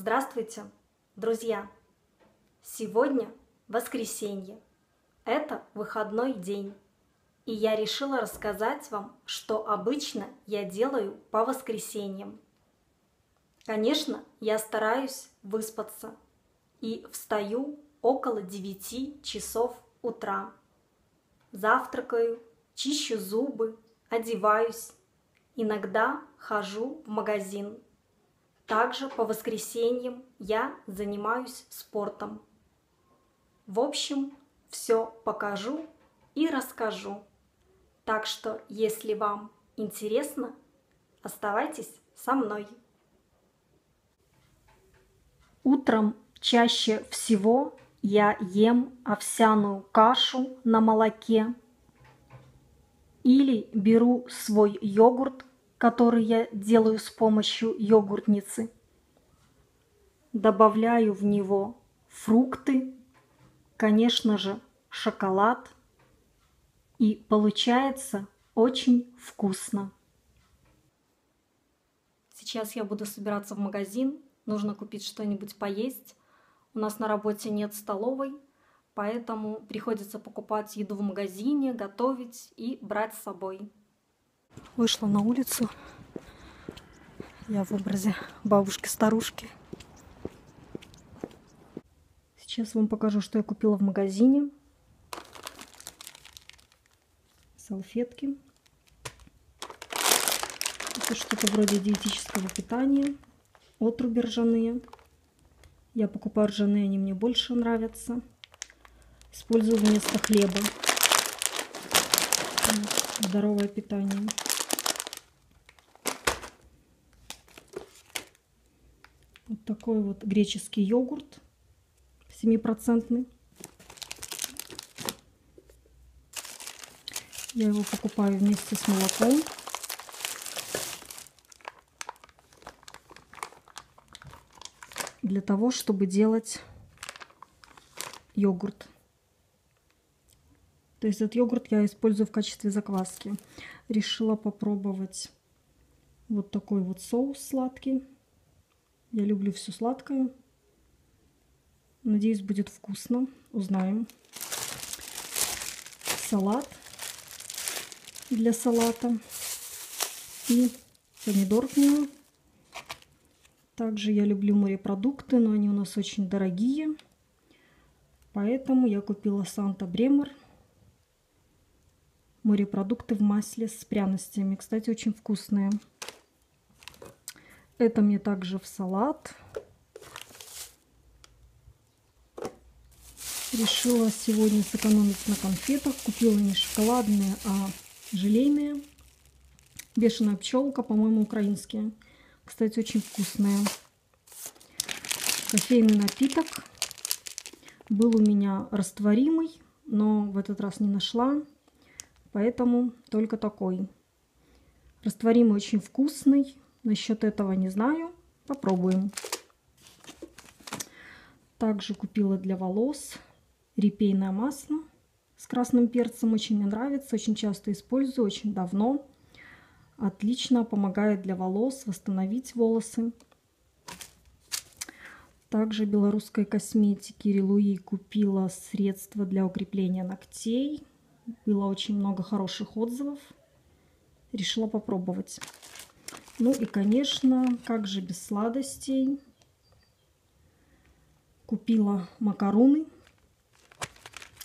Здравствуйте, друзья! Сегодня воскресенье. Это выходной день. И я решила рассказать вам, что обычно я делаю по воскресеньям. Конечно, я стараюсь выспаться и встаю около 9 часов утра. Завтракаю, чищу зубы, одеваюсь. Иногда хожу в магазин. Также по воскресеньям я занимаюсь спортом. В общем, все покажу и расскажу. Так что, если вам интересно, оставайтесь со мной. Утром чаще всего я ем овсяную кашу на молоке или беру свой йогурт, который я делаю с помощью йогуртницы. Добавляю в него фрукты, конечно же, шоколад. И получается очень вкусно. Сейчас я буду собираться в магазин. Нужно купить что-нибудь поесть. У нас на работе нет столовой, поэтому приходится покупать еду в магазине, готовить и брать с собой. Вышла на улицу. Я в образе бабушки-старушки. Сейчас вам покажу, что я купила в магазине. Салфетки. Это что-то вроде диетического питания. Отруби ржаные. Я покупаю ржаные, они мне больше нравятся. Использую вместо хлеба. Здоровое питание. Вот такой вот греческий йогурт 7%. Я его покупаю вместе с молоком. Для того, чтобы делать йогурт. То есть этот йогурт я использую в качестве закваски. Решила попробовать вот такой вот соус сладкий. Я люблю все сладкое. Надеюсь, будет вкусно. Узнаем. Салат для салата. И помидор к нему. Также я люблю морепродукты, но они у нас очень дорогие. Поэтому я купила Санта Бремор. Морепродукты в масле с пряностями. Кстати, очень вкусные. Это мне также в салат. Решила сегодня сэкономить на конфетах. Купила не шоколадные, а желейные. Бешеная пчелка, по-моему, украинские. Кстати, очень вкусные. Кофейный напиток. Был у меня растворимый, но в этот раз не нашла. Поэтому только такой. Растворимый очень вкусный. Насчет этого не знаю. Попробуем. Также купила для волос репейное масло с красным перцем. Очень мне нравится. Очень часто использую. Очень давно. Отлично помогает для волос восстановить волосы. Также белорусской косметики Релуи купила средства для укрепления ногтей. Было очень много хороших отзывов. Решила попробовать. Ну и, конечно, как же без сладостей. Купила макароны.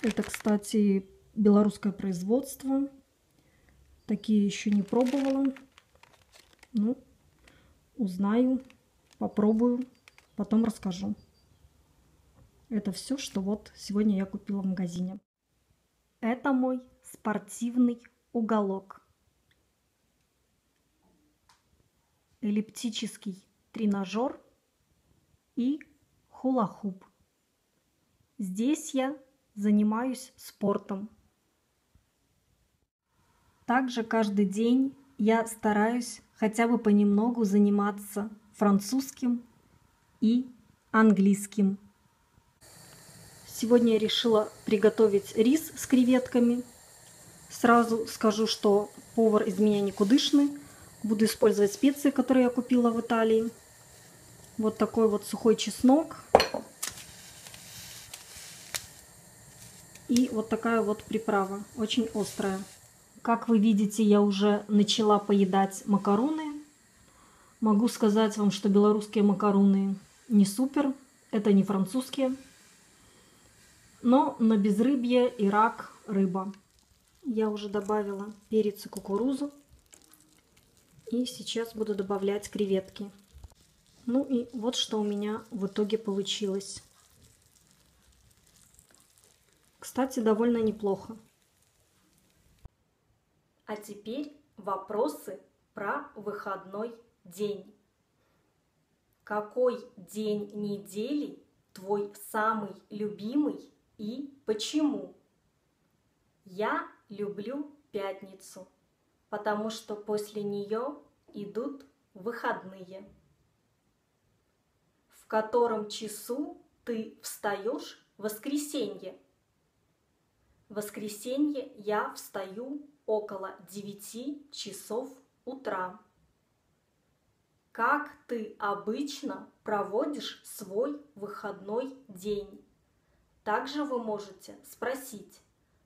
Это, кстати, белорусское производство. Такие еще не пробовала. Ну, узнаю, попробую, потом расскажу. Это все, что вот сегодня я купила в магазине. Это мой спортивный уголок. Эллиптический тренажер и хула-хуп. Здесь я занимаюсь спортом. Также каждый день я стараюсь хотя бы понемногу заниматься французским и английским. Сегодня я решила приготовить рис с креветками. Сразу скажу, что повар из меня никудышный. Буду использовать специи, которые я купила в Италии. Вот такой вот сухой чеснок. И вот такая вот приправа, очень острая. Как вы видите, я уже начала поедать макароны. Могу сказать вам, что белорусские макароны не супер, это не французские. Но на безрыбье и рак рыба. Я уже добавила перец и кукурузу. И сейчас буду добавлять креветки. Ну и вот что у меня в итоге получилось. Кстати, довольно неплохо. А теперь вопросы про выходной день. Какой день недели твой самый любимый и почему? Я люблю пятницу, потому что после нее идут выходные. В котором часу ты встаешь в воскресенье? В воскресенье я встаю около 9 часов утра. Как ты обычно проводишь свой выходной день? Также вы можете спросить,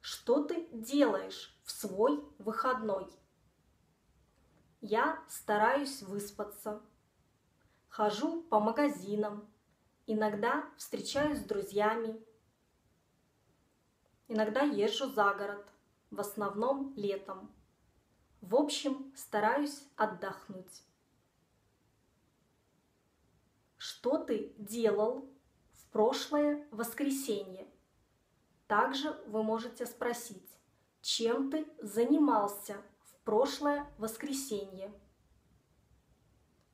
что ты делаешь в свой выходной? Я стараюсь выспаться, хожу по магазинам, иногда встречаюсь с друзьями, иногда езжу за город, в основном летом. В общем, стараюсь отдохнуть. Что ты делал в прошлое воскресенье? Также вы можете спросить, чем ты занимался в прошлое воскресенье?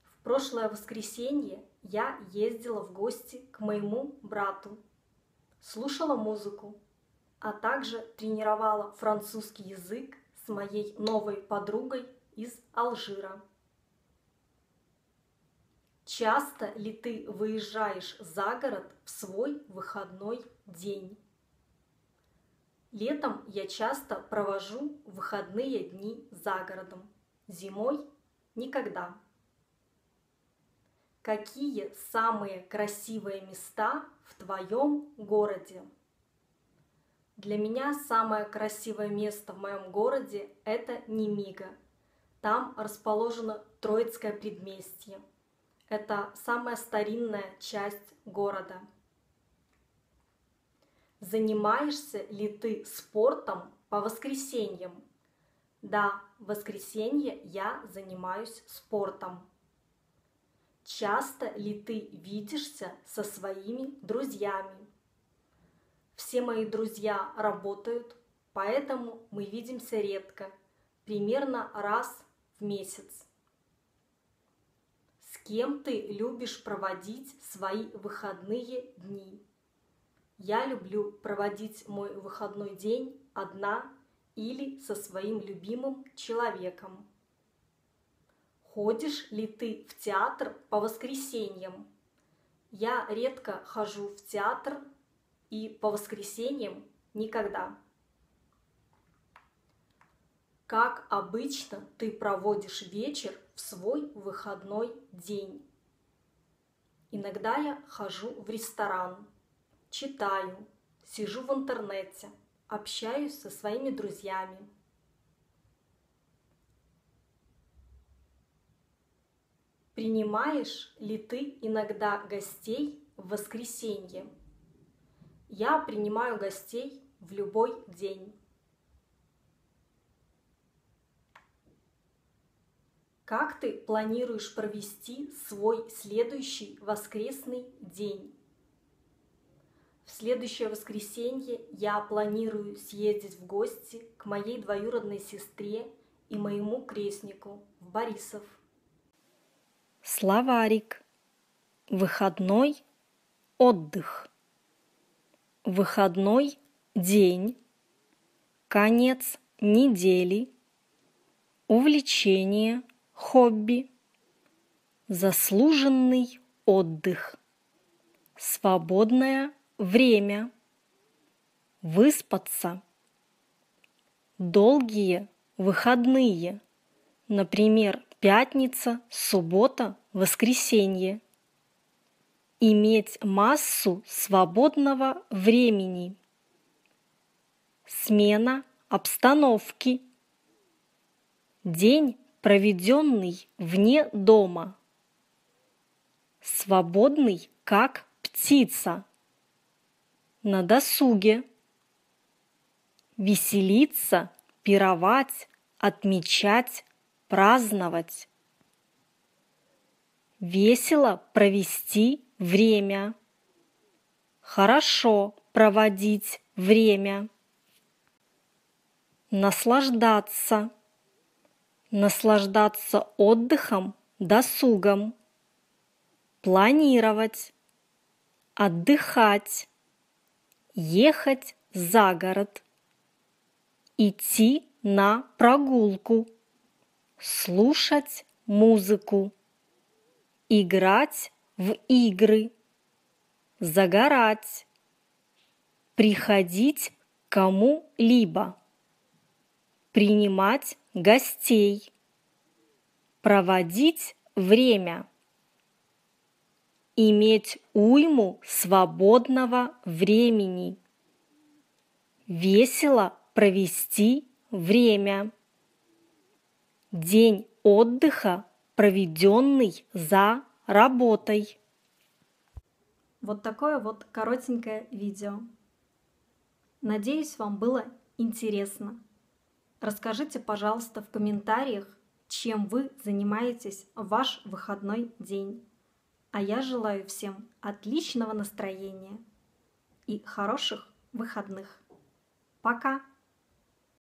В прошлое воскресенье я ездила в гости к моему брату, слушала музыку, а также тренировала французский язык с моей новой подругой из Алжира. Часто ли ты выезжаешь за город в свой выходной день? Летом я часто провожу выходные дни за городом, зимой – никогда. Какие самые красивые места в твоем городе? Для меня самое красивое место в моем городе – это Немига. Там расположено Троицкое предместье. Это самая старинная часть города. Занимаешься ли ты спортом по воскресеньям? Да, в воскресенье я занимаюсь спортом. Часто ли ты видишься со своими друзьями? Все мои друзья работают, поэтому мы видимся редко, примерно раз в месяц. С кем ты любишь проводить свои выходные дни? Я люблю проводить мой выходной день одна или со своим любимым человеком. Ходишь ли ты в театр по воскресеньям? Я редко хожу в театр и по воскресеньям никогда. Как обычно ты проводишь вечер в свой выходной день? Иногда я хожу в ресторан, читаю, сижу в интернете, общаюсь со своими друзьями. Принимаешь ли ты иногда гостей в воскресенье? Я принимаю гостей в любой день. Как ты планируешь провести свой следующий воскресный день? В следующее воскресенье я планирую съездить в гости к моей двоюродной сестре и моему крестнику в Борисов. Словарик. Выходной отдых. Выходной день. Конец недели. Увлечение, хобби. Заслуженный отдых. Свободное время. Выспаться. Долгие выходные. Например, пятница, суббота, воскресенье. Иметь массу свободного времени. Смена обстановки. День, проведенный вне дома. Свободный, как птица. На досуге. Веселиться, пировать, отмечать, праздновать. Весело провести время. Хорошо проводить время. Наслаждаться. Наслаждаться отдыхом, досугом. Планировать. Отдыхать. Ехать за город. Идти на прогулку. Слушать музыку. Играть в игры. Загорать. Приходить к кому-либо. Принимать гостей. Проводить время. Иметь уйму свободного времени. Весело провести время. День отдыха, проведенный за работой. Вот такое вот коротенькое видео. Надеюсь, вам было интересно. Расскажите, пожалуйста, в комментариях, чем вы занимаетесь в ваш выходной день. А я желаю всем отличного настроения и хороших выходных. Пока!